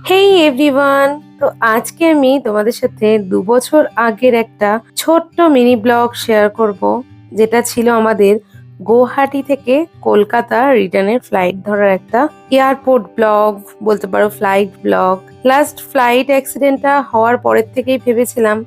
হেই everyone. তো আজকে আমি তোমাদের সাথে 2 বছর আগের একটা ছোট্ট মিনি ব্লগ শেয়ার করব, যেটা ছিল আমাদের গুয়াহাটি থেকে কলকাতা রিটার্নের ফ্লাইট ধরার একটা এয়ারপোর্ট ব্লগ বলতে পারো, ফ্লাইট ব্লগ। লাস্ট ফ্লাইট অ্যাক্সিডেন্টটা হওয়ার পরের থেকেই ভেবেছিলাম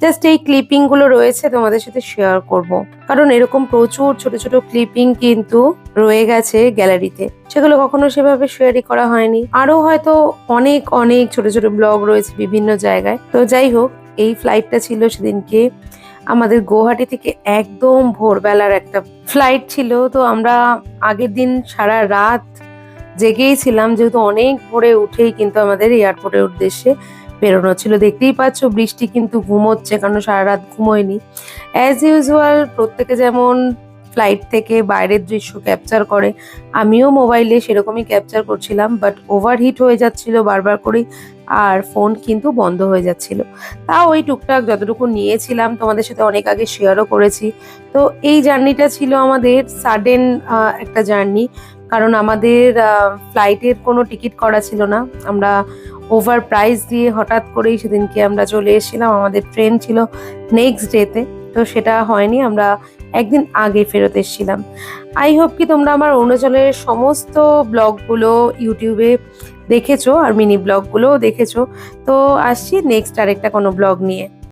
জাস্ট এই ক্লিপিং গুলো রয়েছে তোমাদের সাথে শেয়ার করব, কারণ এরকম প্রচুর ছোট ছোট ক্লিপিং কিন্তু রয়ে গেছে গ্যালারিতে, সেগুলো কখনো সেভাবে শেয়ারই করা হয়নি। আরো হয়তো অনেক অনেক ছোট ছোট ব্লগ রয়েছে বিভিন্ন জায়গায়। তো যাই হোক, এই ফ্লাইটটা ছিল সেদিনকে আমাদের গুয়াহাটি থেকে একদম ভোরবেলার একটা ফ্লাইট ছিল। তো আমরা আগের দিন সারা রাত জেগেই ছিলাম, যেহেতু অনেক ভোরে উঠেই কিন্তু আমাদের এয়ারপোর্টের উদ্দেশ্যে বেরোনো ছিল। দেখতেই পাচ্ছ বৃষ্টি কিন্তু ঘুমোচ্ছে, কারণ সারা রাত ঘুমোয়নি। অ্যাজ ইউজুয়াল প্রত্যেকে যেমন ফ্লাইট থেকে বাইরের দৃশ্য ক্যাপচার করে, আমিও মোবাইলে সেরকমই ক্যাপচার করছিলাম, বাট ওভারহিট হয়ে যাচ্ছিল বারবার করেই, আর ফোন কিন্তু বন্ধ হয়ে যাচ্ছিল। তাও ওই টুকটাক যতটুকু নিয়েছিলাম তোমাদের সাথে অনেক আগে শেয়ারও করেছি। তো এই জার্নিটা ছিল আমাদের সাডেন একটা জার্নি, কারণ আমাদের ফ্লাইটের কোনো টিকিট করা ছিল না। আমরা ওভার প্রাইস দিয়ে হঠাৎ করেই সেদিনকে আমরা চলে এসেছিলাম, আমাদের ট্রেন ছিল নেক্সট ডেতে। তো সেটা হয়নি, আমরা একদিন আগে ফেরত এসেছিলাম। আই হোপ কি তোমরা আমার অরুণাচলের সমস্ত ব্লগগুলো ইউটিউবে দেখেছো আর মিনি ব্লগগুলোও দেখেছো। তো আসছি নেক্সট আরেকটা কোনো ব্লগ নিয়ে।